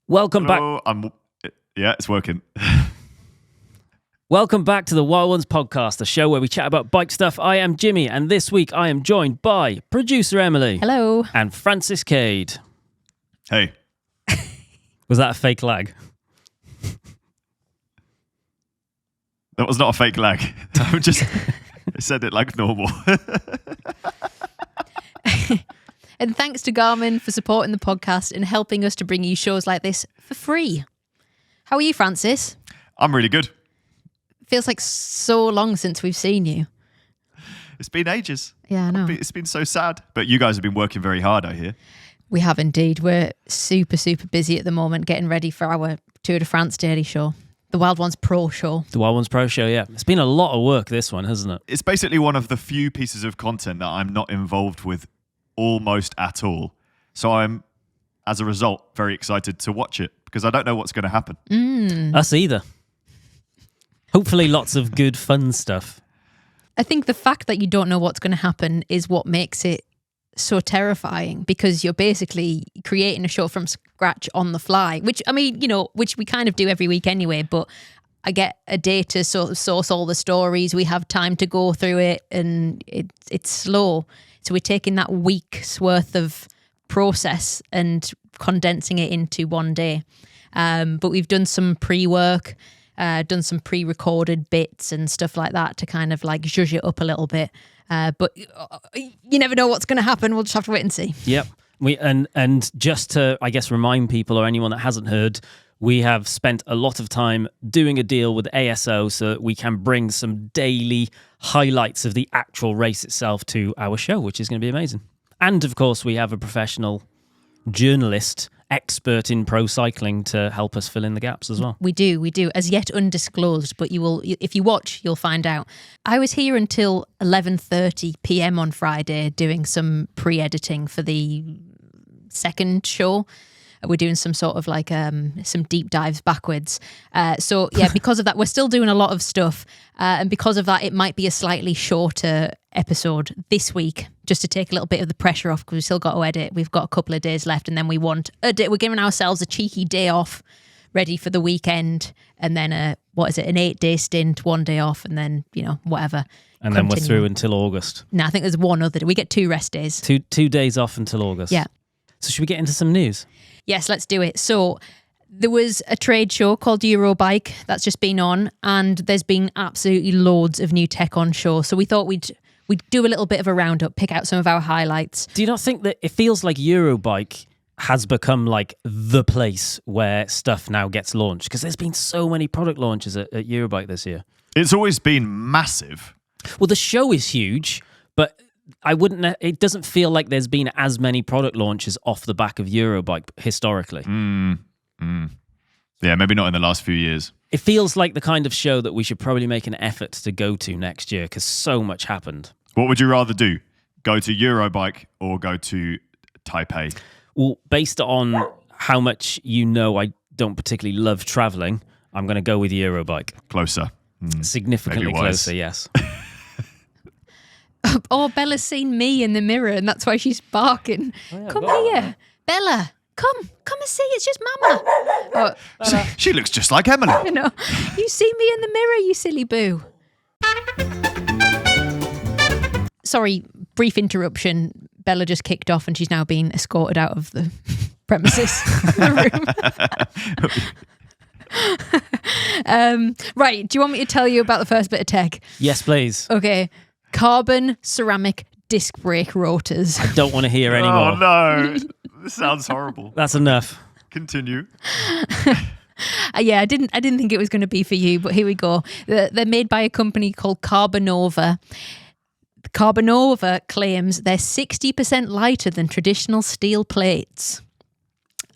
Welcome back. Yeah, it's working. Welcome back to the Wild Ones podcast, a show where we chat about bike stuff. I am Jimmy, and this week I am joined by producer Emily. Hello. And Francis CADE. Hey. Was that a fake lag? That was not a fake lag. I said it like normal. And thanks to Garmin for supporting the podcast and helping us to bring you shows like this for free. How are you, Francis? I'm really good. Feels like so long since we've seen you. It's been ages. Yeah, I know. It's been so sad. But you guys have been working very hard, I hear. We have indeed. We're super busy at the moment getting ready for our Tour de France daily show. The Wild Ones Pro show. The Wild Ones Pro show, yeah. It's been a lot of work, this one, hasn't it? It's basically one of the few pieces of content that I'm not involved with almost at all. So I'm, as a result, very excited to watch it because I don't know what's going to happen. Us either. Hopefully lots of good, fun stuff. I think the fact that you don't know what's going to happen is what makes it so terrifying, because you're basically creating a show from scratch on the fly, which, I mean, you know, which we kind of do every week anyway, but I get a day to sort of source all the stories. We have time to go through it, and it's slow. So we're taking that week's worth of process and condensing it into one day. But we've done some pre-work, done some pre-recorded bits and stuff like that to kind of like zhuzh it up a little bit. But you never know what's going to happen. We'll just have to wait and see. Yep. And just to, I guess, remind people or anyone that hasn't heard, we have spent a lot of time doing a deal with ASO so that we can bring some daily highlights of the actual race itself to our show, which is going to be amazing. And of course, we have a professional journalist, expert in pro cycling, to help us fill in the gaps as well. We do, as yet undisclosed, but you will, if you watch, you'll find out. I was here until 11:30 p.m. on Friday doing some pre-editing for the second show. We're doing some sort of like some deep dives backwards. So yeah, because of that, we're still doing a lot of stuff. And because of that, it might be a slightly shorter episode this week, just to take a little bit of the pressure off, because we've still got to edit. We've got a couple of days left, and then we want a day. We're giving ourselves a cheeky day off, ready for the weekend, and then an 8-day stint, 1 day off, and then, you know, whatever. And then we're through until August. No, I think there's one other day. We get 2 rest days. Two days off until August. Yeah. So should we get into some news? Yes, let's do it. So there was a trade show called Eurobike that's just been on, and there's been absolutely loads of new tech on show. So we thought we'd do a little bit of a roundup, pick out some of our highlights. Do you not think that it feels like Eurobike has become like the place where stuff now gets launched? Because there's been so many product launches at Eurobike this year. It's always been massive. Well, the show is huge, but it doesn't feel like there's been as many product launches off the back of Eurobike historically. Yeah, maybe not in the last few years. It feels like the kind of show that we should probably make an effort to go to next year, because so much happened. What would you rather do? Go to Eurobike or go to Taipei? Well, based on how much you know I don't particularly love traveling, I'm going to go with Eurobike. Closer. Significantly closer, yes. Oh, Bella's seen me in the mirror, and that's why she's barking. Oh, yeah, come here, Bella. Come and see. It's just Mama. Oh, she looks just like Emily. You know, you see me in the mirror, you silly boo. Sorry, brief interruption. Bella just kicked off, and she's now being escorted out of the premises, the room. Right. Do you want me to tell you about the first bit of tech? Yes, please. Okay. Carbon ceramic disc brake rotors. I don't want to hear anymore. Oh, no. This sounds horrible. That's enough. Continue. Yeah, I didn't think it was going to be for you, but here we go. They're made by a company called Carbonova. Carbonova claims they're 60% lighter than traditional steel plates.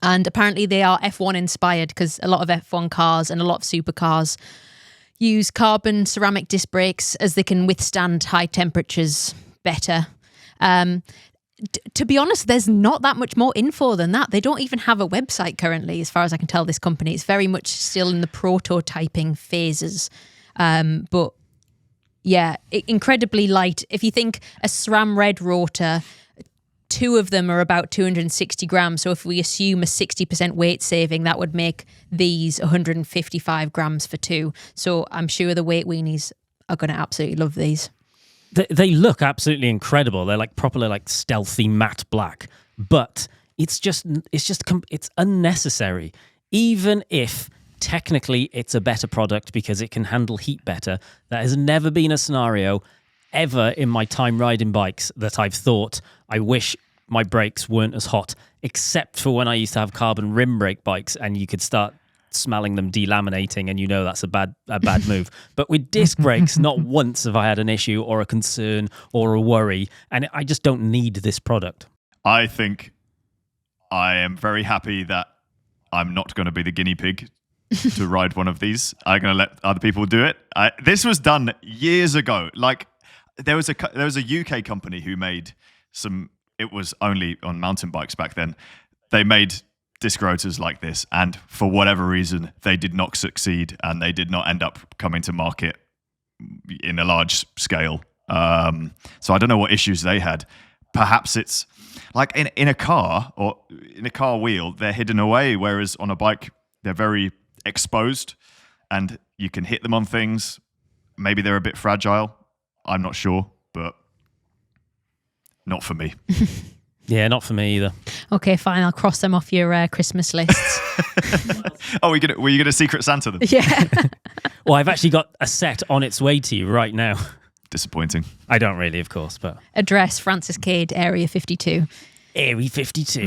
And apparently they are F1 inspired, because a lot of F1 cars and a lot of supercars use carbon ceramic disc brakes, as they can withstand high temperatures better. To be honest, there's not that much more info than that. They don't even have a website currently, as far as I can tell, this company. It's very much still in the prototyping phases. But yeah, incredibly light. If you think a SRAM red rotor, two of them are about 260 grams. So if we assume a 60% weight saving, that would make these 155 grams for two. So I'm sure the weight weenies are going to absolutely love these. They look absolutely incredible. They're like properly like stealthy matte black, but it's unnecessary. Even if technically it's a better product because it can handle heat better, that has never been a scenario ever in my time riding bikes that I've thought I wish my brakes weren't as hot, except for when I used to have carbon rim brake bikes and you could start smelling them delaminating and that's a bad move. But with disc brakes, not once have I had an issue or a concern or a worry, and I just don't need this product. I think I am very happy that I'm not going to be the guinea pig to ride one of these. I'm going to let other people do it. This was done years ago. Like there was a UK company who made some. It was only on mountain bikes back then. They made disc rotors like this, and for whatever reason, they did not succeed, and they did not end up coming to market in a large scale. So I don't know what issues they had. Perhaps it's like in a car or in a car wheel, they're hidden away, whereas on a bike, they're very exposed and you can hit them on things. Maybe they're a bit fragile. I'm not sure, but not for me. Yeah, not for me either. Okay, fine. I'll cross them off your Christmas lists. Oh, were you gonna Secret Santa them? Yeah. Well, I've actually got a set on its way to you right now. Disappointing. I don't really, of course, but Address Francis Cade, Area 52. Area 52.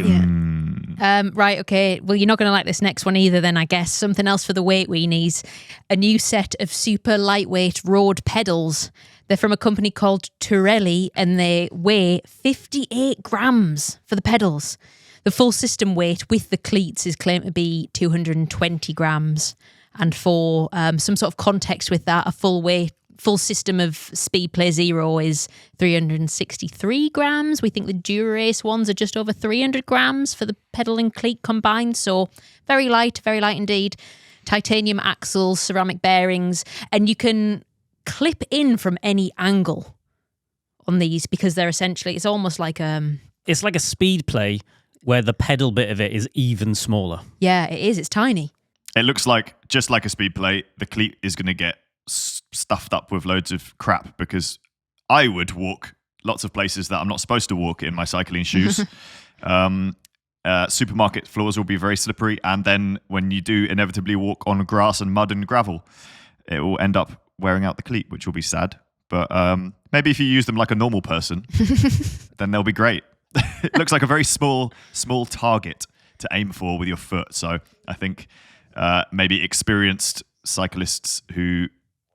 Yeah. Right, okay. Well, you're not going to like this next one either then, I guess. Something else for the weight weenies. A new set of super lightweight road pedals. They're from a company called Turelli, and they weigh 58 grams for the pedals. The full system weight with the cleats is claimed to be 220 grams. And for some sort of context with that, a full system of Speedplay Zero is 363 grams. We think the Dura-Race ones are just over 300 grams for the pedal and cleat combined. So very light indeed. Titanium axles, ceramic bearings, and you can clip in from any angle on these because they're essentially, it's almost like it's like a Speedplay where the pedal bit of it is even smaller. Yeah, it is. It's tiny. It looks like, just like a Speedplay, the cleat is going to get stuffed up with loads of crap because I would walk lots of places that I'm not supposed to walk in my cycling shoes. Supermarket floors will be very slippery, and then when you do inevitably walk on grass and mud and gravel, it will end up wearing out the cleat, which will be sad. But maybe if you use them like a normal person, then they'll be great. It looks like a very small target to aim for with your foot. So I think maybe experienced cyclists who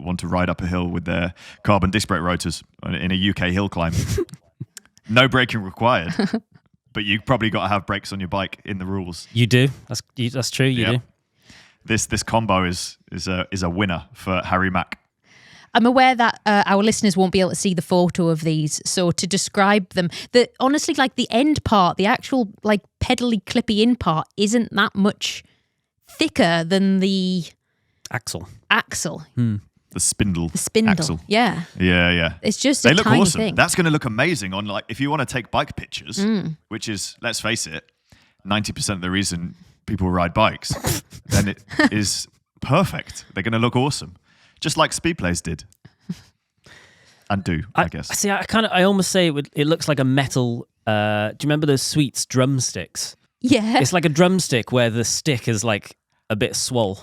want to ride up a hill with their carbon disc brake rotors in a UK hill climb. No braking required, but you probably got to have brakes on your bike in the rules. You do. That's true. You do. This combo is a winner for Harry Mack. I'm aware that our listeners won't be able to see the photo of these, so to describe them, honestly, like the end part, the actual like pedally clippy in part, isn't that much thicker than the axle. The spindle. Axle. Yeah. Yeah. It's just they a look tiny awesome. thing. That's going to look amazing on, like, if you want to take bike pictures, which is, let's face it, 90% of the reason people ride bikes, then it is perfect. They're going to look awesome, just like Speedplays did and do. I guess. See, I almost say it looks like a metal. Do you remember those Sweets drumsticks? Yeah. It's like a drumstick where the stick is like a bit swole.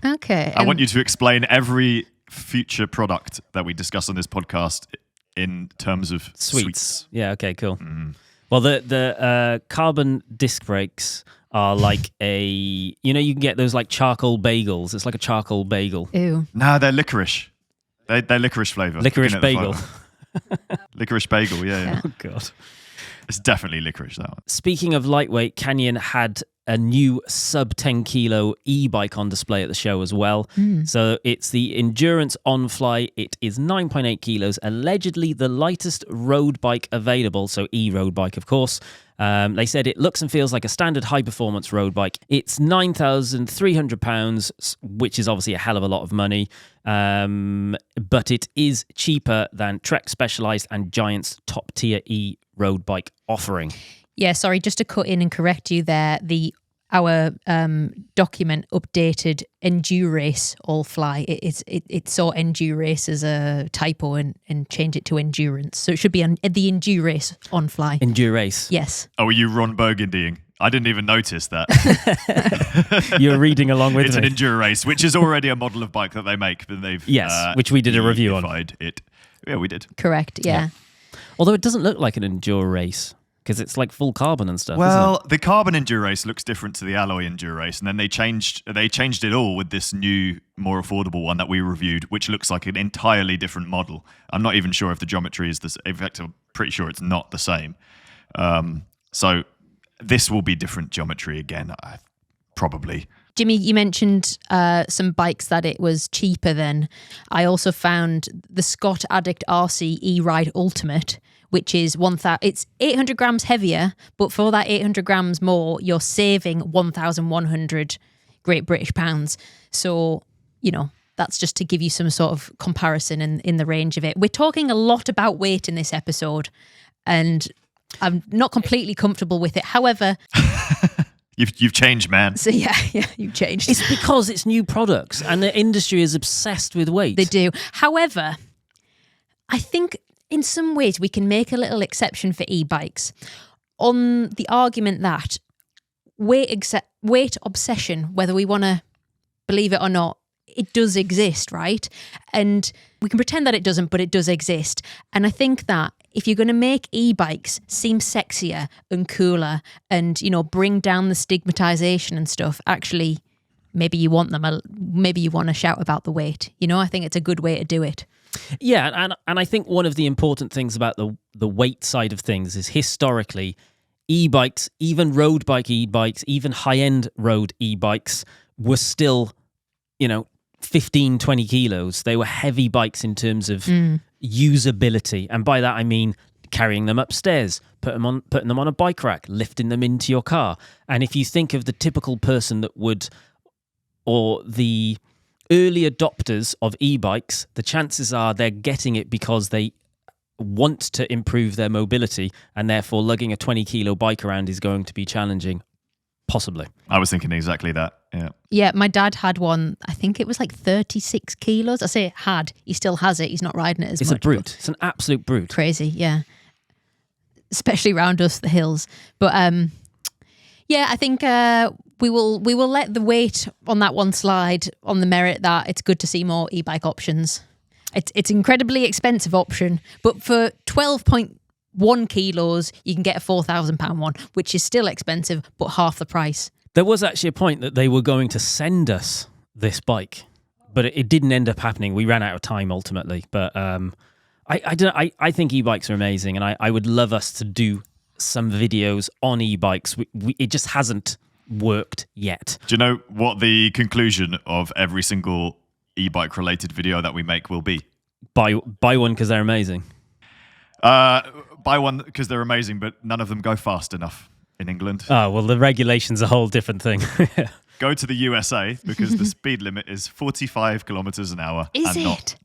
Okay. I want you to explain every future product that we discuss on this podcast in terms of sweets. Yeah, okay, cool. Well, the carbon disc brakes are like you can get those like charcoal bagels. It's like a charcoal bagel. Ew. No, they're licorice. They're licorice flavour. Licorice bagel. Licorice bagel, yeah. Oh, God. It's definitely licorice, that one. Speaking of lightweight, Canyon had a new sub 10 kilo e-bike on display at the show as well. So it's the Endurance On-Fly. It is 9.8 kilos, allegedly the lightest road bike available. So e-road bike, of course. They said it looks and feels like a standard high-performance road bike. It's £9,300, which is obviously a hell of a lot of money. But it is cheaper than Trek Specialized and Giant's top-tier e road bike offering. Yeah, sorry, just to cut in and correct you there, our document updated Endurace all fly. It saw Endurace as a typo and changed it to endurance. So it should be the Endurace on fly. Endurace. Yes. Oh, are you Ron Burgundying? I didn't even notice that. You're reading along with it's me. an Endurace, which is already a model of bike that they make, but they've which we did a review on. It. Yeah, we did. Correct. Yeah. Although it doesn't look like an Endurace because it's like full carbon and stuff. Well, isn't it? the carbon Endurace looks different to the alloy Endurace, and then they changed it all with this new, more affordable one that we reviewed, which looks like an entirely different model. I'm not even sure if the geometry is the same. In fact, I'm pretty sure it's not the same. So this will be different geometry again, probably. Jimmy, you mentioned some bikes that it was cheaper than. I also found the Scott Addict RC E-Ride Ultimate, which is it's 800 grams heavier, but for that 800 grams more, you're saving 1,100 Great British pounds. So, that's just to give you some sort of comparison in the range of it. We're talking a lot about weight in this episode, and I'm not completely comfortable with it. However... You've changed, man. So yeah, you've changed. It's because it's new products and the industry is obsessed with weight. They do. However, I think in some ways we can make a little exception for e-bikes on the argument that weight obsession, whether we want to believe it or not, it does exist, right? And we can pretend that it doesn't, but it does exist. And I think that if you're going to make e-bikes seem sexier and cooler and, bring down the stigmatization and stuff, actually, maybe you want to shout about the weight. I think it's a good way to do it. Yeah, and I think one of the important things about the weight side of things is historically, e-bikes, even road bike e-bikes, even high-end road e-bikes were still, 15, 20 kilos. They were heavy bikes in terms of usability. And by that, I mean carrying them upstairs, putting them on a bike rack, lifting them into your car. And if you think of the typical person or the early adopters of e-bikes, the chances are they're getting it because they want to improve their mobility, and therefore lugging a 20 kilo bike around is going to be challenging. Possibly. I was thinking exactly that, yeah. Yeah, my dad had one, I think it was like 36 kilos. I say had, he still has it. He's not riding it as much. It's a brute. It's an absolute brute. Crazy, yeah. Especially around us, the hills. But yeah, I think we will let the weight on that one slide on the merit that it's good to see more e-bike options. It's an incredibly expensive option, but for 12.1 kilos, you can get a £4,000 one, which is still expensive, but half the price. There was actually a point that they were going to send us this bike, but it didn't end up happening. We ran out of time ultimately. But I think e-bikes are amazing, and I would love us to do some videos on e-bikes. It just hasn't worked yet. Do you know what the conclusion of every single e-bike related video that we make will be? Buy one because they're amazing. Buy one because they're amazing, but none of them go fast enough in England. Oh, well, the regulation's a whole different thing. Go to the USA because the speed limit is 45 kilometers an hour and not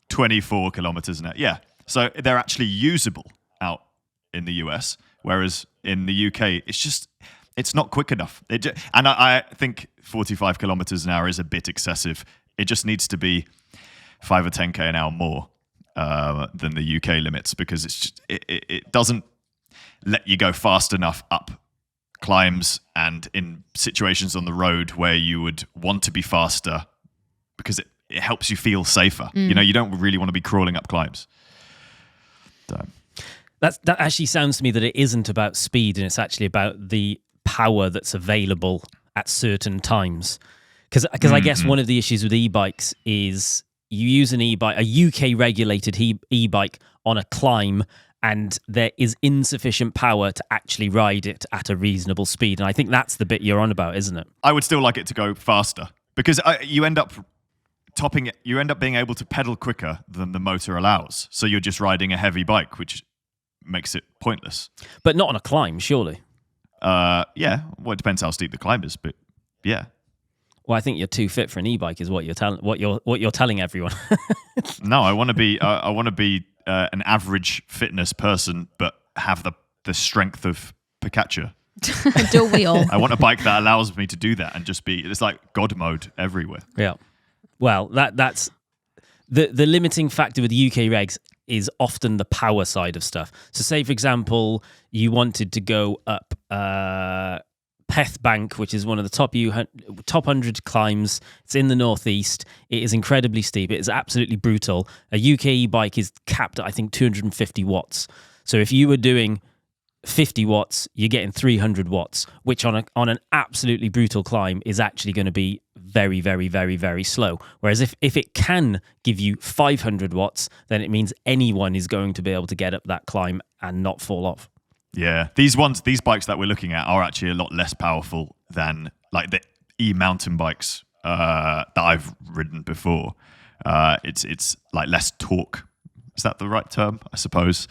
24 kilometers an hour. Yeah. So they're actually usable out in the US, whereas in the UK, it's not quick enough. And I think 45 kilometers an hour is a bit excessive. It just needs to be 5 or 10k an hour more than the UK limits, because it doesn't let you go fast enough up climbs and in situations on the road where you would want to be faster, because it helps you feel safer. You don't really want to be crawling up climbs. So. That actually sounds to me that it isn't about speed, and it's actually about the power that's available at certain times. Because I guess one of the issues with e-bikes is you use an e-bike, a UK regulated e-bike on a climb, and there is insufficient power to actually ride it at a reasonable speed. And I think that's the bit you're on about, isn't it? I would still like it to go faster, because you end up topping it. You end up being able to pedal quicker than the motor allows. So you're just riding a heavy bike, which makes it pointless. But not on a climb, surely. Yeah. Well, it depends how steep the climb is, but yeah. Well, I think you're too fit for an e-bike, is what you're telling everyone. No, I want to be an average fitness person, but have the the strength of Pikachu. Don't we all? I want a bike that allows me to do that and just be, it's like God mode everywhere. Yeah. Well, that's the limiting factor with UK regs is often the power side of stuff. So say, for example, you wanted to go up Peth Bank, which is one of the top 100 climbs. It's in the northeast. It is incredibly steep. It is absolutely brutal. A UK e-bike is capped at, I think, 250 watts. So if you were doing 50 watts, you're getting 300 watts, which on an absolutely brutal climb is actually going to be very, very, very, very slow. Whereas if it can give you 500 watts, then it means anyone is going to be able to get up that climb and not fall off. Yeah, these bikes that we're looking at are actually a lot less powerful than like the e-mountain bikes that I've ridden before. It's like less torque. Is that the right term? I suppose.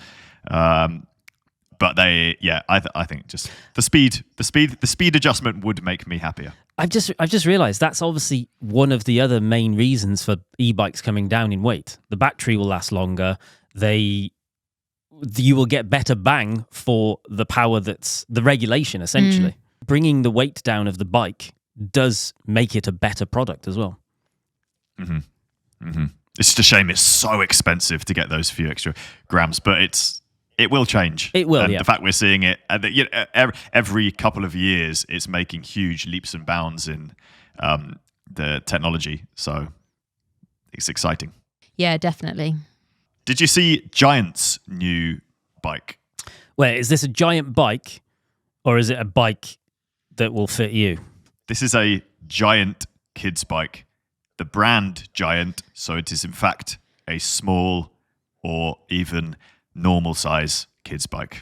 But I think just the speed adjustment would make me happier. I've just realised that's obviously one of the other main reasons for e-bikes coming down in weight. The battery will last longer. You will get better bang for the power that's the regulation, essentially. Bringing the weight down of the bike does make it a better product as well. Mm-hmm. Mm-hmm. It's just a shame it's so expensive to get those few extra grams, but it will change. It will, and yeah. the fact we're seeing it every couple of years, it's making huge leaps and bounds in the technology. So it's exciting. Yeah, definitely. Did you see Giant's new bike? Wait, is this a Giant bike or is it a bike that will fit you? This is a Giant kids bike. The brand Giant, so it is in fact a small or even normal size kids bike.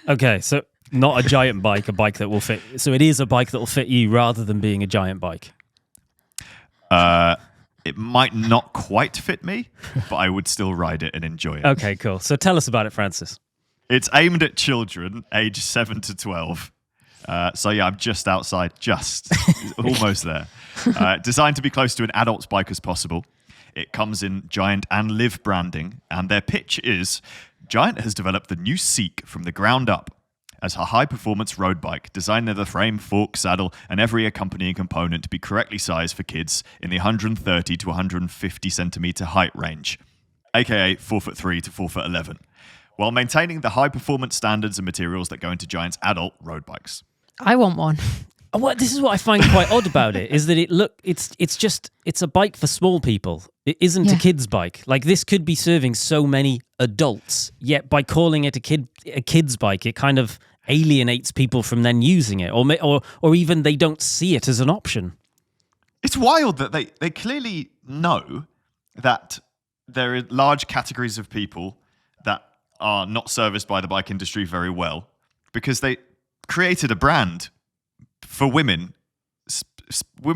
Okay, so not a giant bike, a bike that will fit. So it is a bike that will fit you rather than being a giant bike. It might not quite fit me, but I would still ride it and enjoy it. Okay, cool. So tell us about it, Francis. It's aimed at children aged 7 to 12. So yeah, I'm just outside, almost there. Designed to be close to an adult's bike as possible. It comes in Giant and Liv branding, and their pitch is, Giant has developed the new Seek from the ground up as a high-performance road bike designed with the frame, fork, saddle, and every accompanying component to be correctly sized for kids in the 130 to 150 centimetre height range, aka 4'3" to 4'11", while maintaining the high-performance standards and materials that go into Giant's adult road bikes. I want one. This is what I find quite odd about it, is that it's a bike for small people. It isn't a kid's bike. Like, this could be serving so many adults, yet by calling it a kid's bike, it kind of alienates people from then using it, or even they don't see it as an option. It's wild that they clearly know that there are large categories of people that are not serviced by the bike industry very well, because they created a brand for women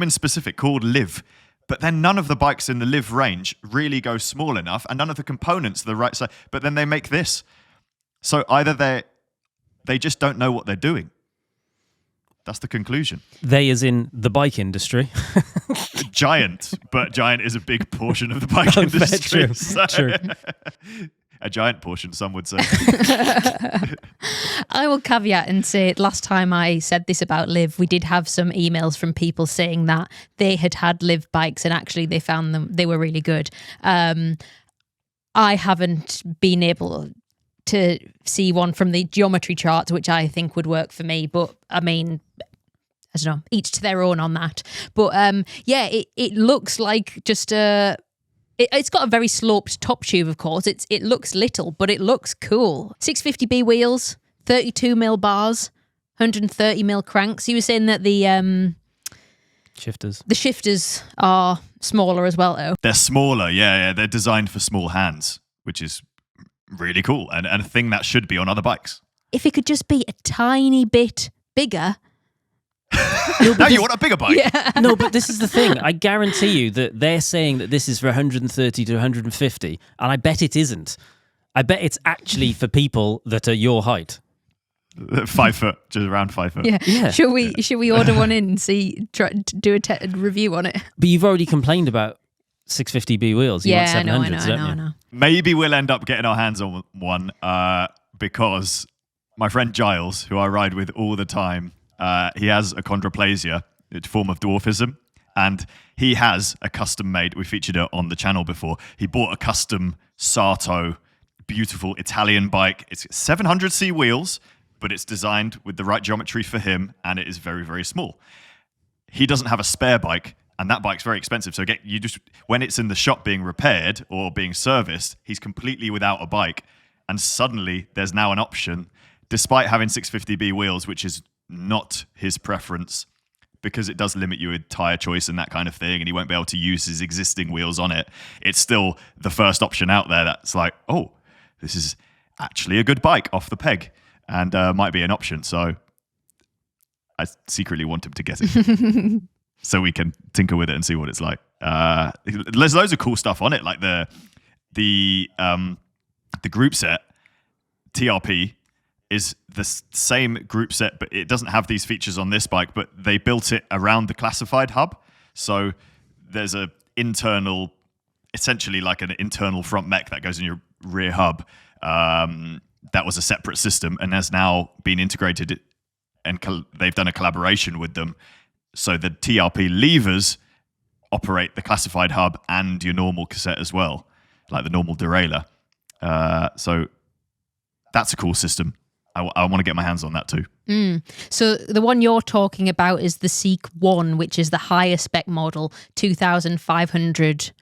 specific, called Liv. But then none of the bikes in the Liv range really go small enough, and none of the components are the right size. But then they make this. So either they just don't know what they're doing. That's the conclusion. They as in the bike industry. Giant, but Giant is a big portion of the bike industry. True. So. True. A giant portion, some would say. I will caveat and say, last time I said this about Liv, we did have some emails from people saying that they had Liv bikes and actually they found they were really good. I haven't been able to see one from the geometry charts, which I think would work for me. But I mean, I don't know, each to their own on that. But it looks like just a... It's got a very sloped top tube, of course. It looks little, but it looks cool. 650B wheels, 32mm bars, 130mm cranks. You were saying that the shifters are smaller as well, though. They're smaller, yeah. They're designed for small hands, which is really cool and a thing that should be on other bikes. If it could just be a tiny bit bigger... Now you want a bigger bike? Yeah. No, but this is the thing. I guarantee you that they're saying that this is for 130 to 150, and I bet it isn't. I bet it's actually for people that are your height. 5 foot, just around 5 foot. Yeah. Should we order one in and do a review on it? But you've already complained about 650B wheels. You want 700s, I know. Maybe we'll end up getting our hands on one because my friend Giles, who I ride with all the time, he has achondroplasia, a form of dwarfism, and he has a custom-made, we featured it on the channel before, he bought a custom Sato, beautiful Italian bike. It's 700c wheels, but it's designed with the right geometry for him, and it is very, very small. He doesn't have a spare bike, and that bike's very expensive. So when it's in the shop being repaired or being serviced, he's completely without a bike, and suddenly there's now an option, despite having 650B wheels, which is not his preference, because it does limit you with tire choice and that kind of thing, and he won't be able to use his existing wheels on it. It's still the first option out there that's like, oh, this is actually a good bike off the peg, and might be an option. So I secretly want him to get it so we can tinker with it and see what it's like. There's loads of cool stuff on it, like the group set TRP is the same group set, but it doesn't have these features on this bike, but they built it around the classified hub. So there's a internal, essentially like an internal front mech that goes in your rear hub. That was a separate system and has now been integrated, and they've done a collaboration with them. So the TRP levers operate the classified hub and your normal cassette as well, like the normal derailleur. So that's a cool system. I want to get my hands on that too. So the one you're talking about is the Seek 1, which is the higher spec model, £2,500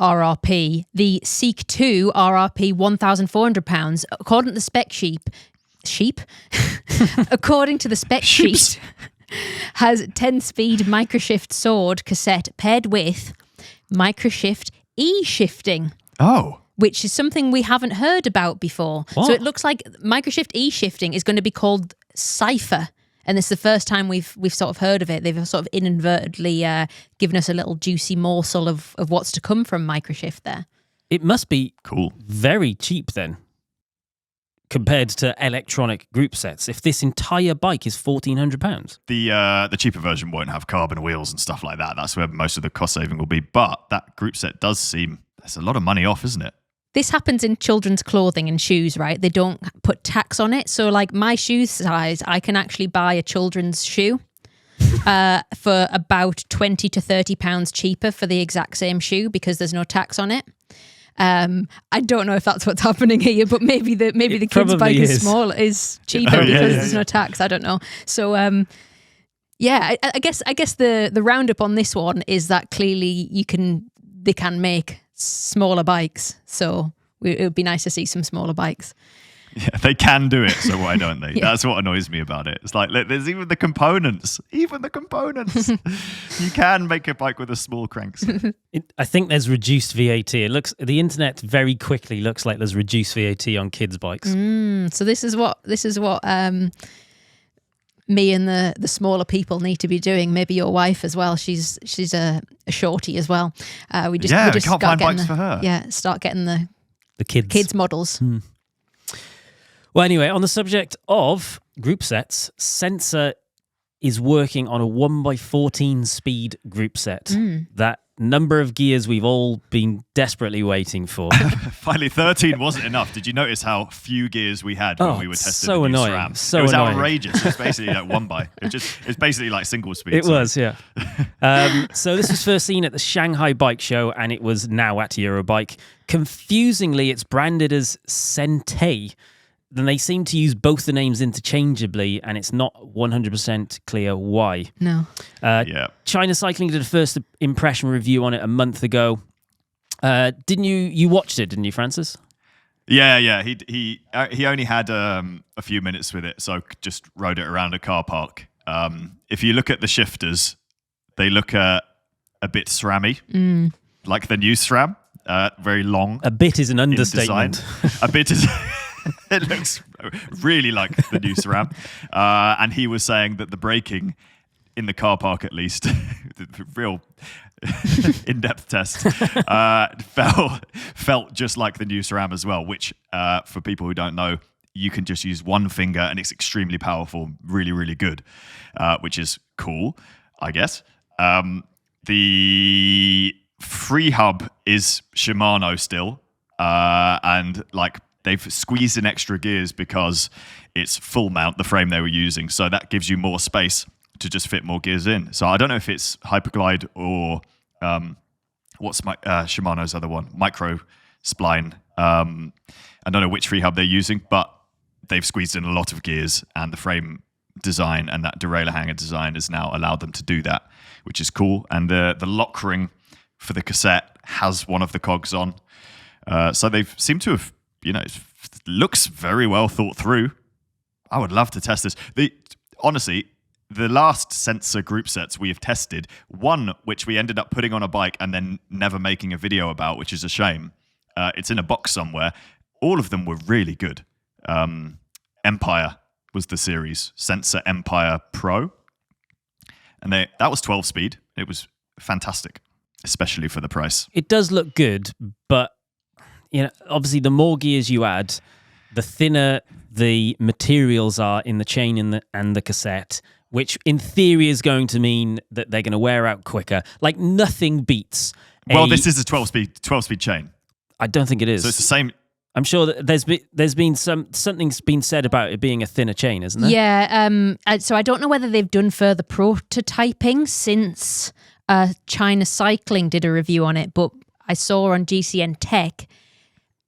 RRP. The Seek 2 RRP, £1,400. According to the spec sheet, according to the spec sheet, has 10-speed Microshift sword cassette paired with Microshift e-shifting. Oh. Which is something we haven't heard about before. What? So it looks like Microshift e-shifting is going to be called Cypher. And this is the first time we've sort of heard of it. They've sort of inadvertently given us a little juicy morsel of what's to come from Microshift there. It must be cool, very cheap then, compared to electronic group sets. If this entire bike is £1,400, the cheaper version won't have carbon wheels and stuff like that. That's where most of the cost saving will be. But that group set does seem, there's a lot of money off, isn't it? This happens in children's clothing and shoes, right? They don't put tax on it. So like my shoe size, I can actually buy a children's shoe for about £20 to £30 cheaper for the exact same shoe because there's no tax on it. I don't know if that's what's happening here, but maybe the kids' bike is cheaper because there's no tax. I don't know. So I guess the roundup on this one is that clearly they can make smaller bikes, so it would be nice to see some smaller bikes. Yeah, they can do it, so why don't they? That's what annoys me about it. It's like, there's even the components. You can make a bike with a small crank. I think there's reduced VAT. The internet very quickly looks like there's reduced VAT on kids' bikes. So this is what me and the smaller people need to be doing. Maybe your wife as well. She's a shorty as well. We can't find bikes for her. Yeah, start getting the kids models. Well, anyway, on the subject of group sets, Sensah is working on a 1x14 speed group set. That number of gears we've all been desperately waiting for. Finally, 13 wasn't enough. Did you notice how few gears we had when we were testing so the new annoying. SRAM? So it was annoying. Outrageous. It was basically like one by. It's basically like single speed. It was, yeah. So this was first seen at the Shanghai Bike Show, and it was now at Eurobike. Confusingly, it's branded as Sensah. Then they seem to use both the names interchangeably, and it's not 100% clear why. No. China Cycling did a first impression review on it a month ago. Didn't you watched it, didn't you, Francis? Yeah. He only had a few minutes with it, so just rode it around a car park. If you look at the shifters, they look a bit SRAM-y, like the new SRAM, very long. A bit is an understatement. A bit is... It looks really like the new SRAM. And he was saying that the braking in the car park, at least, the real in-depth test, felt just like the new SRAM as well, which for people who don't know, you can just use one finger and it's extremely powerful, really, really good, which is cool, I guess. The free hub is Shimano still, and like they've squeezed in extra gears because it's full mount, the frame they were using. So that gives you more space to just fit more gears in. So I don't know if it's Hyperglide or what's my Shimano's other one, Micro Spline. I don't know which free hub they're using, but they've squeezed in a lot of gears, and the frame design and that derailleur hanger design has now allowed them to do that, which is cool. And the lock ring for the cassette has one of the cogs on. So they've seemed to have, it looks very well thought through. I would love to test this. Honestly, the last Sensah group sets we have tested, one which we ended up putting on a bike and then never making a video about, which is a shame. It's in a box somewhere. All of them were really good. Empire was the series, Sensah Empire Pro. And that was 12 speed. It was fantastic, especially for the price. It does look good, but obviously the more gears you add, the thinner the materials are in the chain and the cassette, which in theory is going to mean that they're going to wear out quicker. Like nothing beats. This is a 12-speed chain. I don't think it is. So it's the same. I'm sure that there's been something's been said about it being a thinner chain, isn't there? Yeah. So I don't know whether they've done further prototyping since China Cycling did a review on it, but I saw on GCN Tech,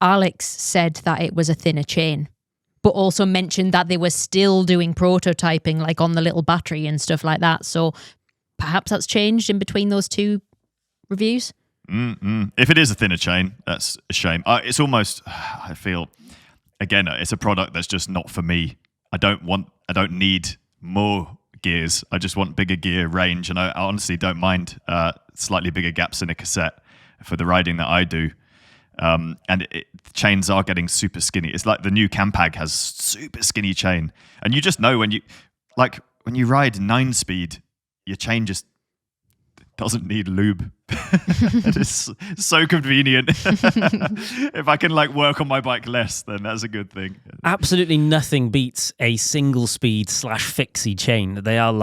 Alex said that it was a thinner chain, but also mentioned that they were still doing prototyping, like on the little battery and stuff like that. So perhaps that's changed in between those two reviews. If it is a thinner chain, that's a shame. It's almost, I feel, again, it's a product that's just not for me. I don't need more gears. I just want bigger gear range, and I honestly don't mind slightly bigger gaps in a cassette for the riding that I do. And the chains are getting super skinny. It's like the new Campag has super skinny chain, and you just know when you ride 9-speed, your chain just doesn't need lube. It is so convenient. If I can work on my bike less, then that's a good thing. Absolutely nothing beats a single speed /fixie chain. They are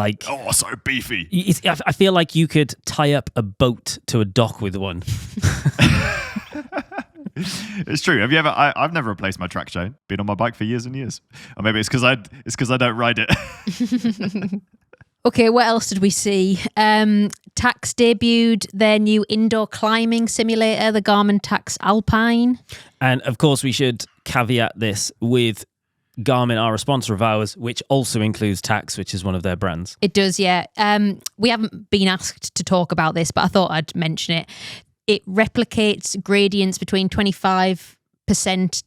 so beefy. I feel like you could tie up a boat to a dock with one. It's true. Have you ever? I've never replaced my track chain. Been on my bike for years and years. Or maybe it's because I don't ride it. Okay, what else did we see? Tacx debuted their new indoor climbing simulator, the Garmin Tacx Alpine. And of course, we should caveat this with Garmin are a sponsor of ours, which also includes Tacx, which is one of their brands. It does, yeah. We haven't been asked to talk about this, but I thought I'd mention it. It replicates gradients between 25%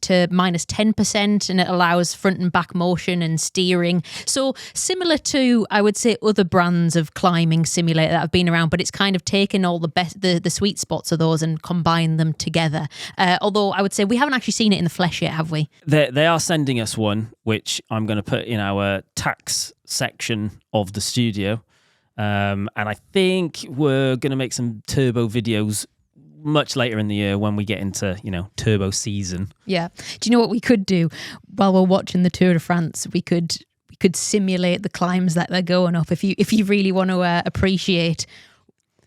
to minus 10%, and it allows front and back motion and steering. So similar to, I would say, other brands of climbing simulator that have been around, but it's kind of taken all the sweet spots of those and combined them together. Although I would say we haven't actually seen it in the flesh yet, have we? They are sending us one, which I'm going to put in our Tacx section of the studio. And I think we're going to make some turbo videos much later in the year when we get into, turbo season. Yeah. Do you know what we could do while we're watching the Tour de France? We could simulate the climbs that they're going up if you really want to appreciate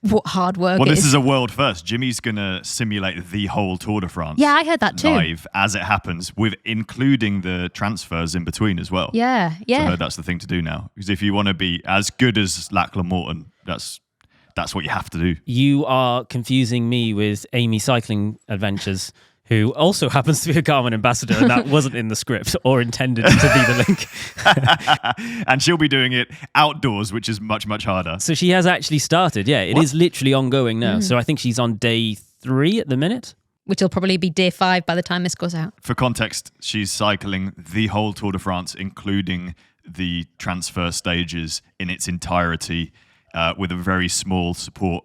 what hard work Well, is. this is a world first. Jimmy's going to simulate the whole Tour de France. Yeah, I heard that too. Live as it happens, with including the transfers in between as well. Yeah. So I heard that's the thing to do now. Because if you want to be as good as Lachlan Morton, that's what you have to do. You are confusing me with Amy Cycling Adventures, who also happens to be a Garmin ambassador, and that wasn't in the script or intended to be the link. And she'll be doing it outdoors, which is much, much harder. So she has actually started. Yeah, it is literally ongoing now. So I think she's on day 3 at the minute. Which will probably be day 5 by the time this goes out. For context, she's cycling the whole Tour de France, including the transfer stages in its entirety, with a very small support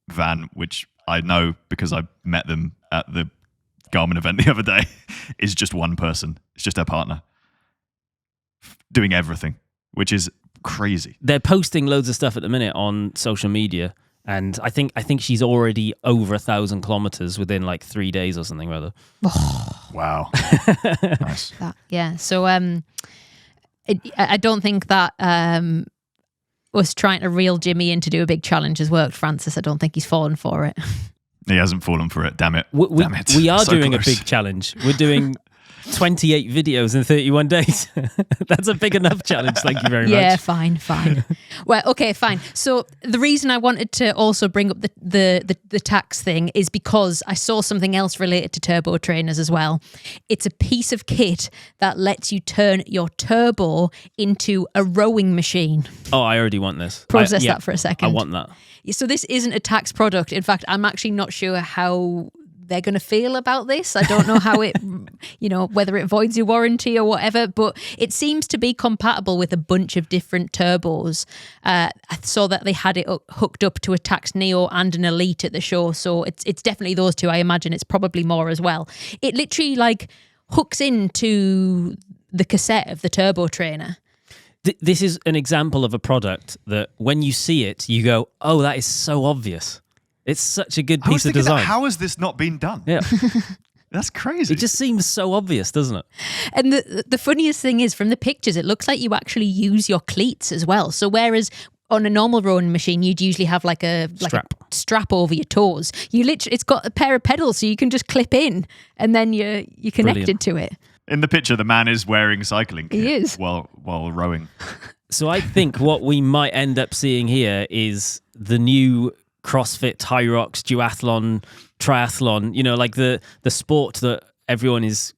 van, which I know because I met them at the Garmin event the other day, is just one person. It's just her partner doing everything, which is crazy. They're posting loads of stuff at the minute on social media, and I think she's already over 1,000 kilometers within 3 days or something rather. Wow. Nice. Yeah. So I don't think that us trying to reel Jimmy in to do a big challenge has worked, Francis. I don't think he's fallen for it. He hasn't fallen for it. Damn it. We are so doing close. a big challenge. We're doing 28 videos in 31 days. That's a big enough challenge. Thank you very much. Yeah, fine. Well, okay, fine. So the reason I wanted to also bring up the Tacx thing is because I saw something else related to turbo trainers as well. It's a piece of kit that lets you turn your turbo into a rowing machine. Oh, I already want this. Process that for a second. I want that. So this isn't a Tacx product. In fact, I'm actually not sure how they're going to feel about this. I don't know how it, whether it voids your warranty or whatever, but it seems to be compatible with a bunch of different turbos. I saw that they had it hooked up to a Tacx Neo and an Elite at the show, so it's definitely those two. I imagine it's probably more as well. It literally hooks into the cassette of the turbo trainer. This is an example of a product that when you see it, you go, oh, that is so obvious. It's such a good piece of design. How has this not been done? Yeah. That's crazy. It just seems so obvious, doesn't it? And the funniest thing is, from the pictures, it looks like you actually use your cleats as well. So whereas on a normal rowing machine, you'd usually have a strap over your toes. It's got a pair of pedals, so you can just clip in, and then you're connected to it. In the picture, the man is wearing cycling kit He is. while rowing. So I think what we might end up seeing here is the new CrossFit, Hyrox, duathlon, triathlon, the sport that everyone is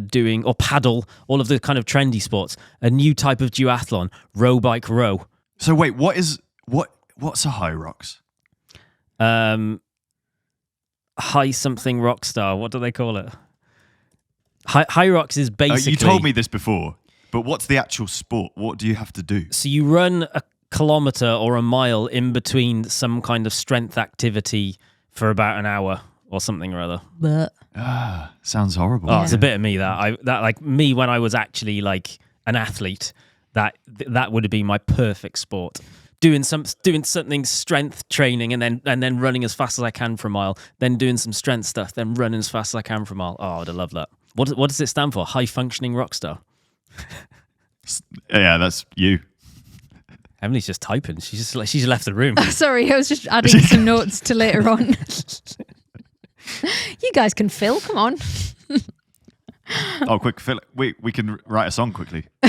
doing, or paddle, all of the kind of trendy sports, a new type of duathlon, row, bike, row. So wait, what's a Hyrox? High something rock star. What do they call it? Hyrox is basically... you told me this before, but what's the actual sport? What do you have to do? So you run a kilometer or a mile in between some kind of strength activity for about an hour or something or other. But Sounds horrible. Oh, it's a bit of me that me when I was actually an athlete, that would have been my perfect sport. Doing something strength training and then running as fast as I can for a mile, then doing some strength stuff, then running as fast as I can for a mile. Oh, I'd have loved that. What does it stand for? High functioning rock star. Yeah, that's you. Emily's just typing. She's left the room. sorry, I was just adding some notes to later on. You guys can fill. Come on. Oh, quick, Phil. We can write a song quickly. I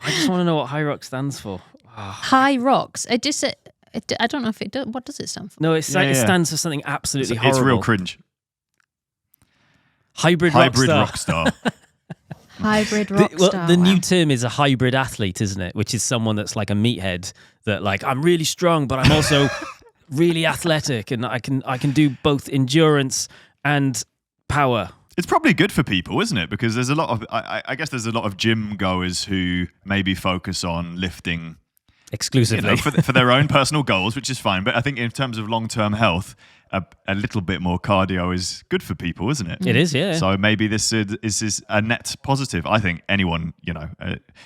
just want to know what Hyrox stands for. High rocks. I don't know if it does. What does it stand for? No, it stands for something absolutely horrible. It's real cringe. Hybrid rock star. Hybrid rock star. Well, the new term is a hybrid athlete, isn't it? Which is someone that's like a meathead that I'm really strong, but I'm also really athletic, and I can do both endurance and power. It's probably good for people, isn't it? Because there's a lot of, I guess there's a lot of gym goers who maybe focus on lifting exclusively for their own personal goals, which is fine. But I think in terms of long-term health, a little bit more cardio is good for people, isn't it? It is, yeah. So maybe this is a net positive. I think anyone,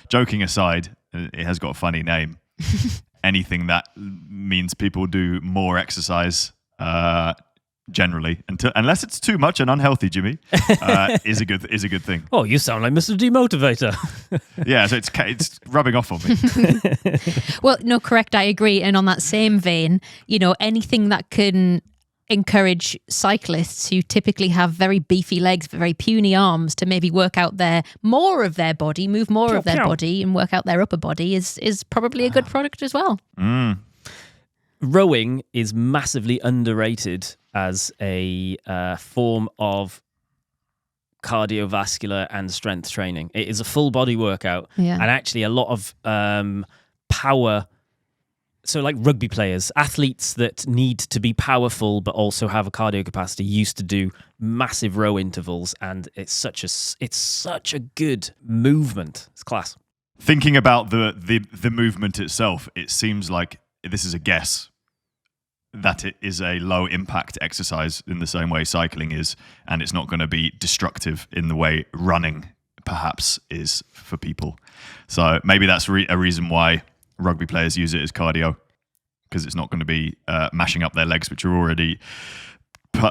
joking aside, it has got a funny name. Anything that means people do more exercise generally, unless it's too much and unhealthy, Jimmy, is a good thing. Oh, you sound like Mr. Demotivator. Yeah, so it's rubbing off on me. Well, no, correct. I agree. And on that same vein, anything that can encourage cyclists who typically have very beefy legs, very puny arms, to maybe work out more of their body, move more of their body, and work out their upper body is probably a good product as well. Mm. Rowing is massively underrated as a form of cardiovascular and strength training. It is a full body workout, and actually a lot of power. So like rugby players, athletes that need to be powerful but also have a cardio capacity used to do massive row intervals, and it's such a good movement. It's class. Thinking about the movement itself, it seems like, this is a guess, that it is a low impact exercise in the same way cycling is, and it's not going to be destructive in the way running perhaps is for people. So maybe that's a reason why rugby players use it as cardio, because it's not going to be mashing up their legs, which are already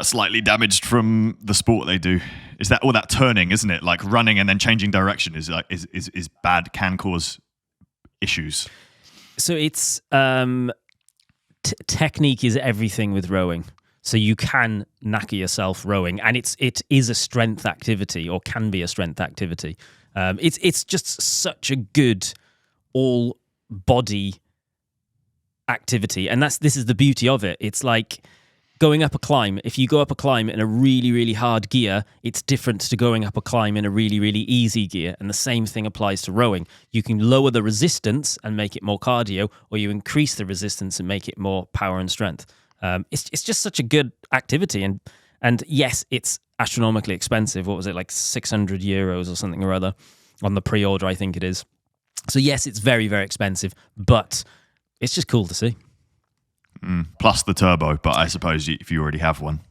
slightly damaged from the sport they do. Is that all that turning, isn't it? Like running and then changing direction is bad, can cause issues. So it's technique is everything with rowing. So you can knacker yourself rowing, and it is a strength activity, or can be a strength activity. It's just such a good all body activity, and this is the beauty of it. It's like going up a climb. If you go up a climb in a really, really hard gear, it's different to going up a climb in a really, really easy gear. And the same thing applies to rowing. You can lower the resistance and make it more cardio, or you increase the resistance and make it more power and strength. It's just such a good activity. And yes, it's astronomically expensive. What was it, like €600 or something or other on the pre-order, I think it is. So yes, it's very, very expensive, but it's just cool to see. Plus the turbo, but I suppose if you already have one.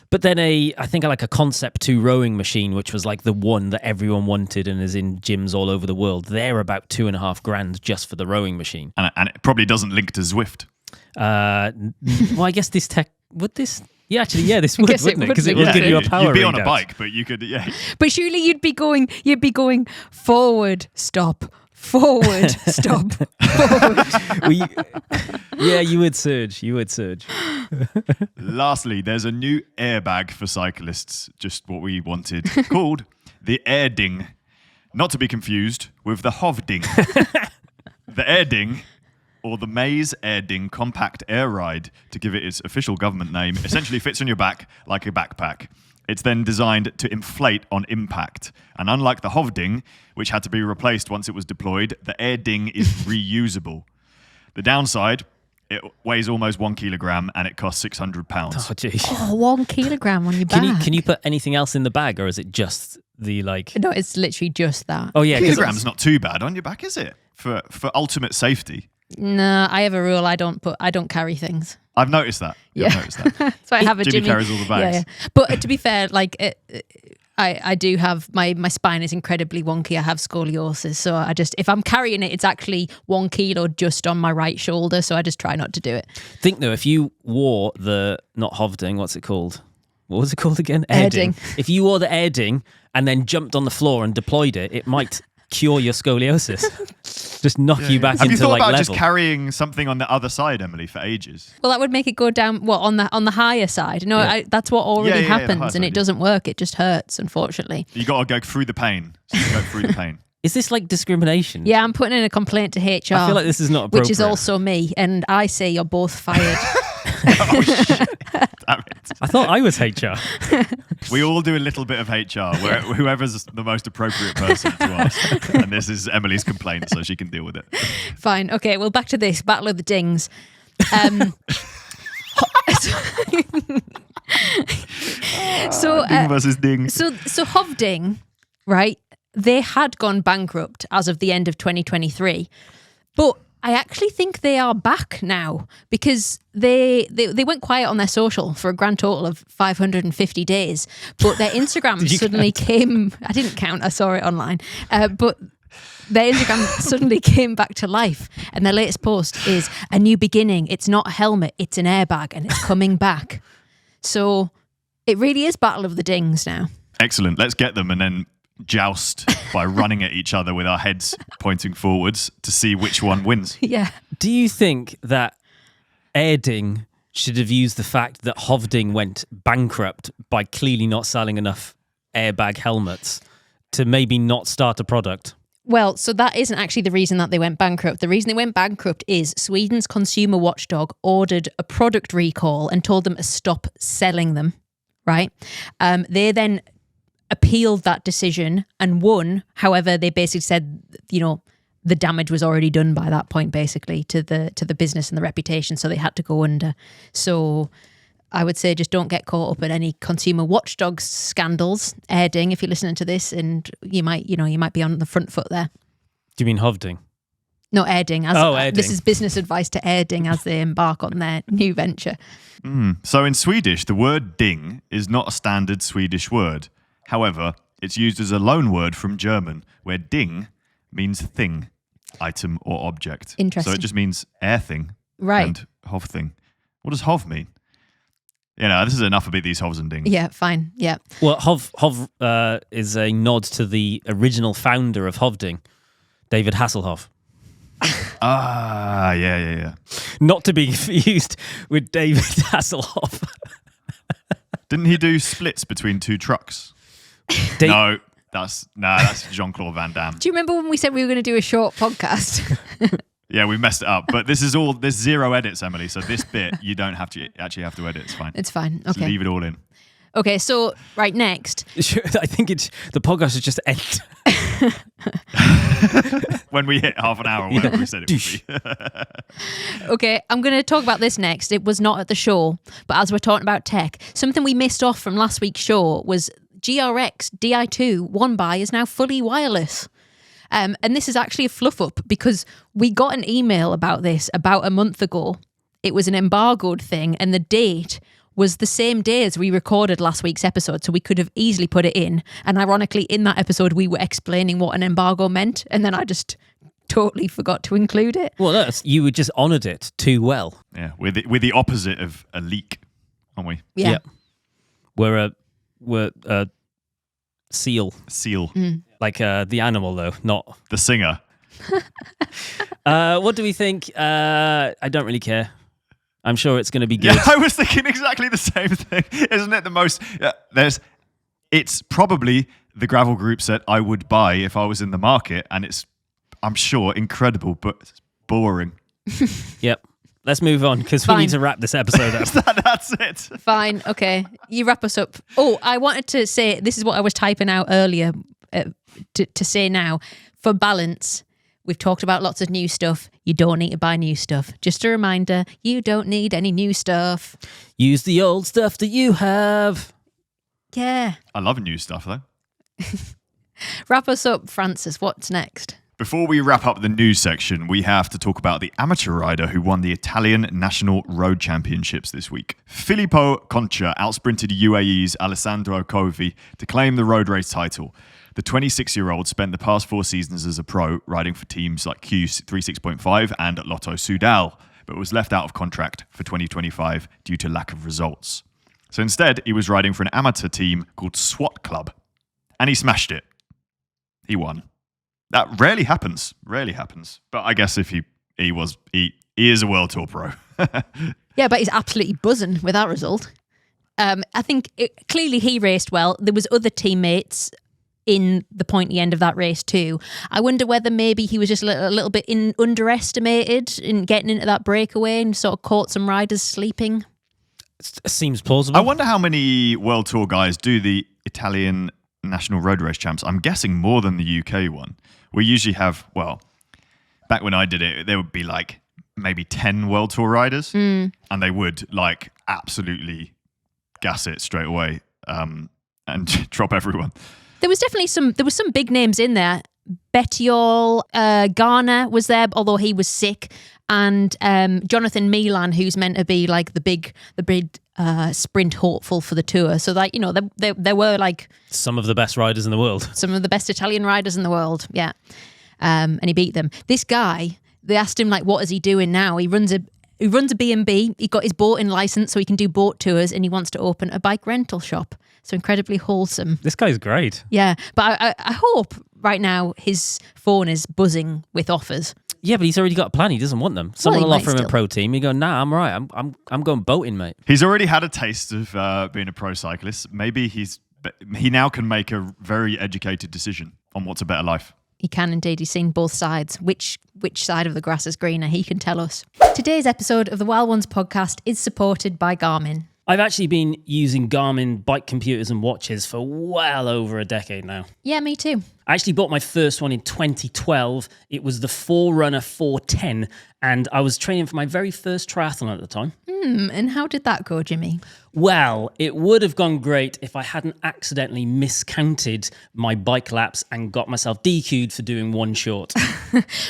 But then I think like a Concept 2 rowing machine, which was like the one that everyone wanted and is in gyms all over the world. They're about $2,500 just for the rowing machine. And it probably doesn't link to Zwift. Well, I guess this tech would this. Yeah, actually, yeah, this would, wouldn't it? Because it would Yeah, give you a power. You'd be on a readout. bike, but you could, yeah. But surely you'd be going forward, stop, forward, stop, forward. Yeah, you would surge. You would surge. Lastly, there's a new airbag for cyclists, just what we wanted, called the Air Ding. Not to be confused with the Hov Ding. The Air Ding, or the Maze Air Ding Compact Air Ride, to give it its official government name, essentially fits on your back like a backpack. It's then designed to inflate on impact. And unlike the Hov Ding, which had to be replaced once it was deployed, the Air Ding is reusable. The downside, it weighs almost 1 kilogram and it costs £600. Oh, geez. Oh, 1 kilogram on your back. Can you put anything else in the bag, or is it just the like? No, it's literally just that. Oh yeah, 'cause Kilogram's not too bad on your back, is it? For ultimate safety. No, I have a rule. I don't carry things. I've noticed that. Yeah. I've noticed that. That's why I have a Jimmy Jimmy. carries all the bags. Yeah. But to be fair, like I do have my spine is incredibly wonky. I have scoliosis, so I just, if I'm carrying it, it's actually 1 kilo just on my right shoulder. So I just try not to do it. think though, if you wore the not Hovding, what's it called? What was it called again? Airding. If you wore the Airding and then jumped on the floor and deployed it, it might cure your scoliosis. Just knock you back Have into you thought like about level. just carrying something on the other side, Emily, for ages? Well, that would make it go down. Well, on the higher side. No, Yeah. that's what already Yeah, the higher happens, and side, it doesn't work. It just hurts, unfortunately. You got to go through the pain. So you go through the pain. Is this like discrimination? Yeah, I'm putting in a complaint to HR. I feel like this is not appropriate. which is also me, and I say you're both fired. Oh, shit. Damn it. I thought I was HR. We all do a little bit of HR, where whoever's the most appropriate person to ask. And this is Emily's complaint, so she can deal with it. Fine. Okay, well, back to this Battle of the Dings. Ding versus ding. So Hovding, right? They had gone bankrupt as of the end of 2023, but I actually think they are back now because they went quiet on their social for a grand total of 550 days, but their Instagram suddenly came. I didn't count. I saw it online, but their Instagram suddenly came back to life, and their latest post is a new beginning. It's not a helmet, it's an airbag, and it's coming back. So it really is Battle of the Dings now. Excellent. Let's get them and then joust by running at each other with our heads pointing forwards to see which one wins. Yeah. Do you think that Airding should have used the fact that Hovding went bankrupt by clearly not selling enough airbag helmets to maybe not start a product? Well, so that isn't actually the reason that they went bankrupt. The reason they went bankrupt is Sweden's consumer watchdog ordered a product recall and told them to stop selling them, right? They then appealed that decision and won. However, they basically said, you know, the damage was already done by that point, basically, to the business and the reputation, so they had to go under. So I would say just don't get caught up in any consumer watchdog scandals. Airding, if you're listening to this, and you might be on the front foot there. Do you mean Hovding? No, Airding. Airding. This is business advice to Airding as they embark on their new venture. So in Swedish, the word ding is not a standard Swedish word. However, it's used as a loan word from German, where ding means thing, item or object. Interesting. So it just means air thing Right. and hov thing. What does hov mean? You know, this is enough about these hovs and dings. Yeah, fine. Yeah. Well, Hov is a nod to the original founder of Hovding, David Hasselhoff. Ah, yeah. Not to be confused with David Hasselhoff. Didn't he do splits between 2 trucks? No, that's Jean-Claude Van Damme. Do you remember when we said we were going to do a short podcast? Yeah, we messed it up. But there's 0 edits, Emily. So this bit, you don't have to edit. It's fine. It's fine. Just Okay. leave it all in. Okay, so right next. I think the podcast is just end. When we hit half an hour, whatever we said it would be. Okay, I'm going to talk about this next. It was not at the show, but as we're talking about tech, something we missed off from last week's show was GRX Di2 One By is now fully wireless. And this is actually a fluff up because we got an email about this about a month ago. It was an embargoed thing, and the date was the same day as we recorded last week's episode, so we could have easily put it in. And ironically, in that episode, we were explaining what an embargo meant, and then I just totally forgot to include it. Well, you were just honoured it too well. Yeah, we're the opposite of a leak, aren't we? Yeah. We're a seal. Seal. Like the animal, though, not... The singer. What do we think? I don't really care. I'm sure it's going to be good. Yeah, I was thinking exactly the same thing. Isn't it the most... It's probably the gravel group set I would buy if I was in the market, and it's, I'm sure, incredible, but boring. Yep. Let's move on, because we need to wrap this episode up. That's it. Fine. Okay. You wrap us up. Oh, I wanted to say, this is what I was typing out earlier to say now. For balance, we've talked about lots of new stuff. You don't need to buy new stuff. Just a reminder, you don't need any new stuff. Use the old stuff that you have. Yeah. I love new stuff, though. Wrap us up, Francis. What's next? Before we wrap up the news section, we have to talk about the amateur rider who won the Italian National Road Championships this week. Filippo Concha outsprinted UAE's Alessandro Covi to claim the road race title. The 26-year-old spent the past 4 seasons as a pro, riding for teams like Q36.5 and Lotto Soudal, but was left out of contract for 2025 due to lack of results. So instead, he was riding for an amateur team called SWAT Club, and he smashed it. He won. That rarely happens. But I guess if he is a World Tour pro. Yeah, but he's absolutely buzzing with that result. I think clearly he raced well. There was other teammates in the pointy end of that race too. I wonder whether maybe he was just a little bit underestimated in getting into that breakaway and sort of caught some riders sleeping. Seems plausible. I wonder how many World Tour guys do the Italian National Road Race Champs. I'm guessing more than the UK one. We usually have, well, back when I did it, there would be like maybe 10 World Tour riders, and they would like absolutely gas it straight away and drop everyone. There was definitely some big names in there. Bettiol, Garner was there, although he was sick, and Jonathan Milan, who's meant to be like the big sprint hopeful for the tour. So that, you know, there were like some of the best riders in the world. Some of the best Italian riders in the world, yeah. And he beat them. This guy, they asked him like, what is he doing now? He runs a B&B. He got his boating license so he can do boat tours, and he wants to open a bike rental shop. So incredibly wholesome. This guy's great. Yeah, but I hope right now his phone is buzzing with offers. Yeah, but he's already got a plan. He doesn't want them. Someone will offer him a pro team. You go, nah, I'm all right. I'm going boating, mate. He's already had a taste of being a pro cyclist. Maybe he now can make a very educated decision on what's a better life. He can indeed. He's seen both sides. Which side of the grass is greener? He can tell us. Today's episode of the Wild Ones podcast is supported by Garmin. I've actually been using Garmin bike computers and watches for well over a decade now. Yeah, me too. I actually bought my first one in 2012. It was the Forerunner 410, and I was training for my very first triathlon at the time. And how did that go, Jimmy? Well, it would have gone great if I hadn't accidentally miscounted my bike laps and got myself DQ'd for doing one short.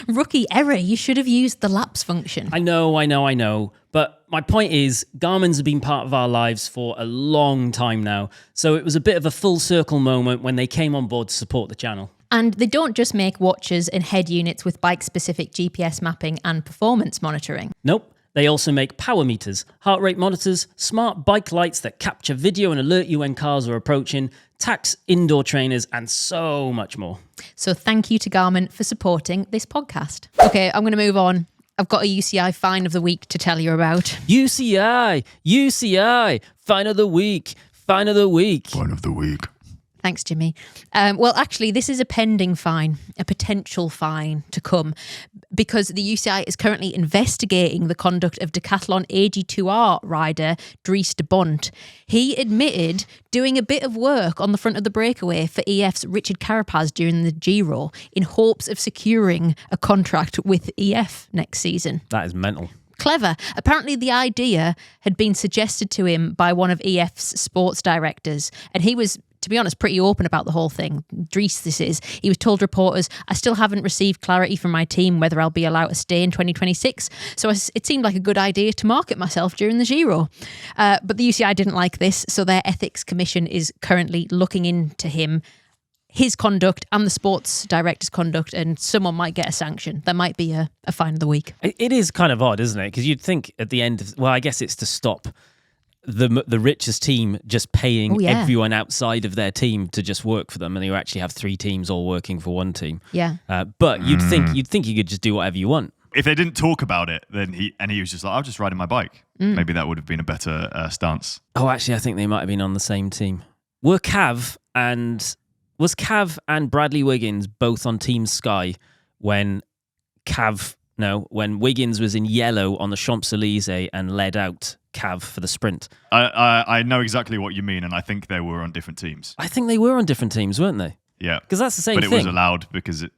Rookie error. You should have used the laps function. I know. But my point is, Garmin's have been part of our lives for a long time now. So it was a bit of a full circle moment when they came on board to support the channel. And they don't just make watches and head units with bike-specific GPS mapping and performance monitoring. Nope. They also make power meters, heart rate monitors, smart bike lights that capture video and alert you when cars are approaching, Tacx indoor trainers, and so much more. So thank you to Garmin for supporting this podcast. Okay, I'm going to move on. I've got a UCI fine of the week to tell you about. UCI, fine of the week. Fine of the week. Fine of the week. Thanks, Jimmy. Well, actually, this is a pending fine, a potential fine to come, because the UCI is currently investigating the conduct of decathlon AG2R rider Dries de Bont. He admitted doing a bit of work on the front of the breakaway for EF's Richard Carapaz during the Giro in hopes of securing a contract with EF next season. That is mental. Clever. Apparently the idea had been suggested to him by one of EF's sports directors, and he was, to be honest, pretty open about the whole thing. Dries, this is. He was told reporters, I still haven't received clarity from my team whether I'll be allowed to stay in 2026, so it seemed like a good idea to market myself during the Giro. But the UCI didn't like this, so their ethics commission is currently looking into him, his conduct and the sports director's conduct, and someone might get a sanction. There might be a fine of the week. It is kind of odd, isn't it? Because you'd think at the end of, well, I guess it's to stop the richest team just paying everyone outside of their team to just work for them, and you actually have 3 teams all working for one team. Yeah. But you'd think you could just do whatever you want. If they didn't talk about it, then he was just like, I'll just ride my bike. Maybe that would have been a better stance. Oh, actually, I think they might have been on the same team. Was Cav and Bradley Wiggins both on Team Sky when Wiggins was in yellow on the Champs-Elysees and led out Cav for the sprint? I know exactly what you mean, and I think they were on different teams. I think they were on different teams, weren't they? Yeah. Because that's the same thing. But it was allowed because it...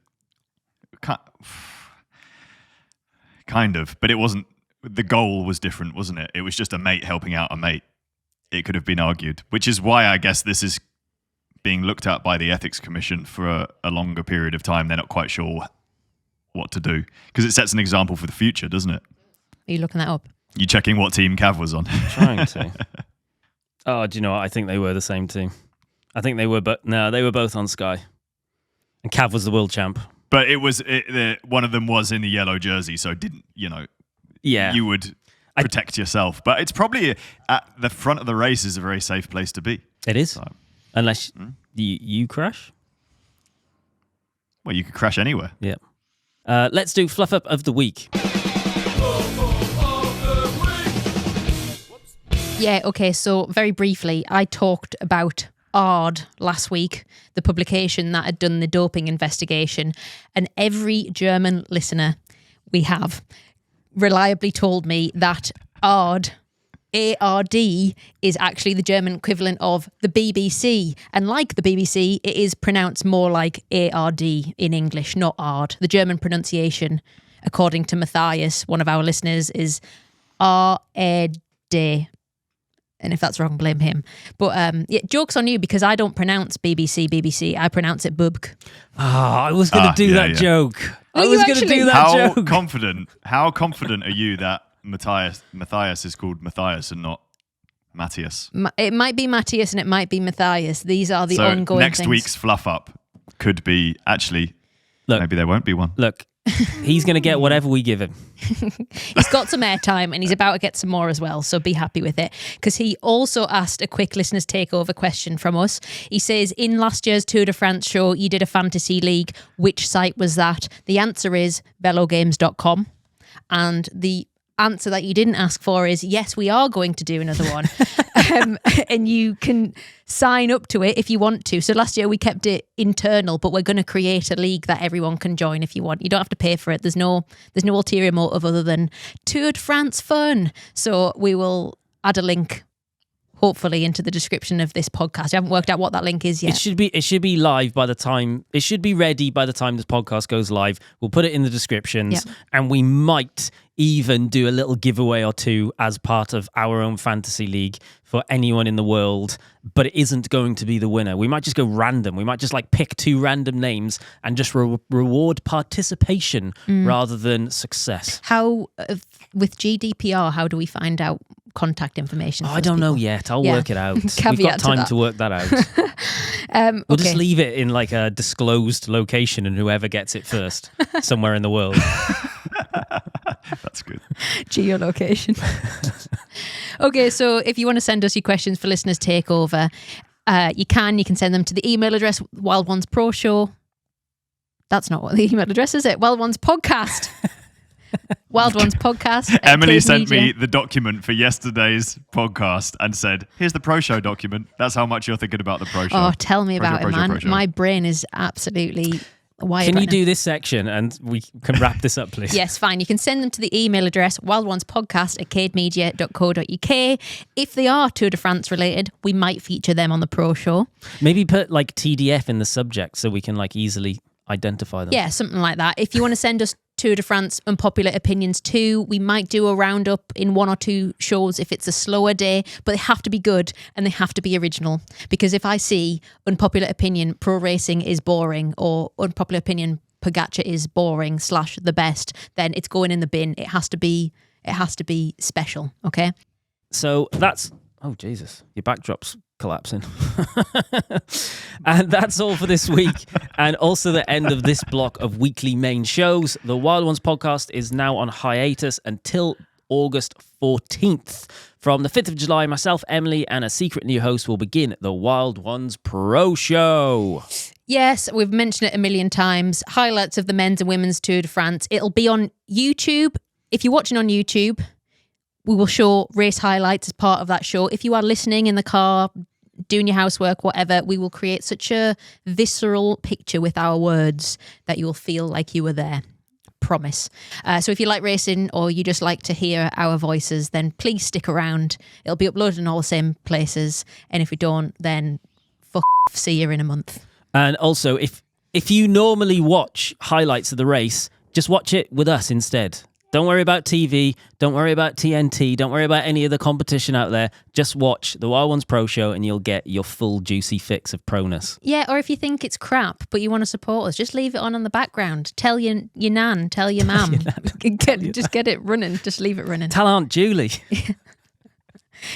Kind of. But it wasn't... The goal was different, wasn't it? It was just a mate helping out a mate. It could have been argued. Which is why I guess this is being looked at by the Ethics Commission for a longer period of time. They're not quite sure what to do. Because it sets an example for the future, doesn't it? Are you looking that up? You checking what team Cav was on? Trying to. Oh, do you know what? I think they were the same team. I think they were, but no, they were both on Sky. And Cav was the world champ. But one of them was in the yellow jersey, so didn't, you would protect yourself. But it's probably at the front of the race is a very safe place to be. It is. So, unless you crash. Well, you could crash anywhere. Yeah. Let's do Fluff Up of the Week. Yeah, okay, so very briefly, I talked about ARD last week, the publication that had done the doping investigation, and every German listener we have reliably told me that ARD, A-R-D, is actually the German equivalent of the BBC, and like the BBC, it is pronounced more like A-R-D in English, not ARD. The German pronunciation, according to Matthias, one of our listeners, is R-A-D. And if that's wrong, blame him. But joke's on you, because I don't pronounce BBC. I pronounce it Bubk. I was going to do that joke. Will I was going to do that joke. How confident are you that Matthias is called Matthias and not Matthias? It might be Matthias and it might be Matthias. These are the ongoing next things. Week's Fluff Up could be actually... Look, maybe there won't be one. Look, he's going to get whatever we give him. He's got some airtime and he's about to get some more as well, so be happy with it. Because he also asked a quick listener's takeover question from us. He says, in last year's Tour de France show, you did a fantasy league. Which site was that? The answer is velogames.com. And the answer that you didn't ask for is, yes, we are going to do another one. And you can sign up to it if you want to. So last year we kept it internal, but we're going to create a league that everyone can join if you want. You don't have to pay for it. There's no ulterior motive other than Tour de France fun. So we will add a link, hopefully, into the description of this podcast. I haven't worked out what that link is yet. It should be live by the time. It should be ready by the time this podcast goes live. We'll put it in the descriptions, and we might even do a little giveaway or two as part of our own fantasy league for anyone in the world. But it isn't going to be the winner. We might just go random. We might just pick 2 random names and just reward participation rather than success. How with GDPR? How do we find out contact information? I don't know yet. I'll work it out. We've got time to work that out. We'll just leave it in a disclosed location, and whoever gets it first, somewhere in the world. That's good. Geolocation. Okay, so if you want to send us your questions for Listeners Takeover, you can send them to the email address Wild Ones Pro Show. That's not what the email address is, it? Wild Ones Podcast Wild Ones Podcast. at Emily CADE sent Media. me the document for yesterday's podcast and said, here's the Pro Show document. That's how much you're thinking about the Pro Show. Oh, tell me Pro Show, about it, Pro Show, man. Pro Show. My brain is absolutely wired. Can right you now. do this section and we can wrap this up, please? Yes, fine. You can send them to the email address wildonespodcast@cademedia.co.uk. If they are Tour de France related, we might feature them on the Pro Show. Maybe put like TDF in the subject so we can like easily identify them. Yeah, something like that. If you want to send us Tour de France unpopular opinions too, we might do a roundup in 1 or 2 shows if it's a slower day, but they have to be good and they have to be original. Because if I see unpopular opinion, pro racing is boring, or unpopular opinion, Pogacar is boring / the best, then it's going in the bin. It has to be special. Okay. So that's, oh Jesus, your backdrop's collapsing. And that's all for this week, and also the end of this block of weekly main shows. The Wild Ones podcast is now on hiatus until August 14th. From the 5th of July, myself, Emily, and a secret new host will begin the Wild Ones Pro Show. Yes, we've mentioned it a million times. Highlights of the men's and women's Tour de France. It'll be on YouTube. If you're watching on YouTube, we will show race highlights as part of that show. If you are listening in the car, doing your housework, whatever, we will create such a visceral picture with our words that you will feel like you were there. Promise. So if you like racing or you just like to hear our voices, then please stick around. It'll be uploaded in all the same places. And if we don't, then fuck off. See you in a month. And also, if you normally watch highlights of the race, just watch it with us instead. Don't worry about TV. Don't worry about TNT. Don't worry about any of the competition out there. Just watch the Wild Ones Pro Show and you'll get your full juicy fix of proness. Yeah, or if you think it's crap but you want to support us, just leave it on the background. Tell your nan, tell your mum. Just get it running. Just leave it running. Tell Aunt Julie.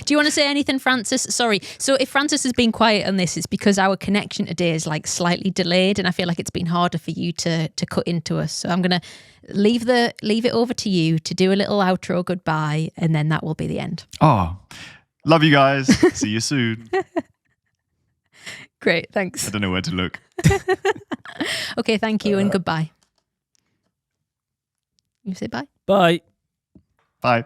Do you want to say anything, Francis? Sorry. So if Francis has been quiet on this, it's because our connection today is like slightly delayed and I feel like it's been harder for you to cut into us. So I'm going to leave it over to you to do a little outro goodbye, and then that will be the end. Oh, love you guys. See you soon. Great. Thanks. I don't know where to look. Okay. Thank you and goodbye. You say bye? Bye. Bye.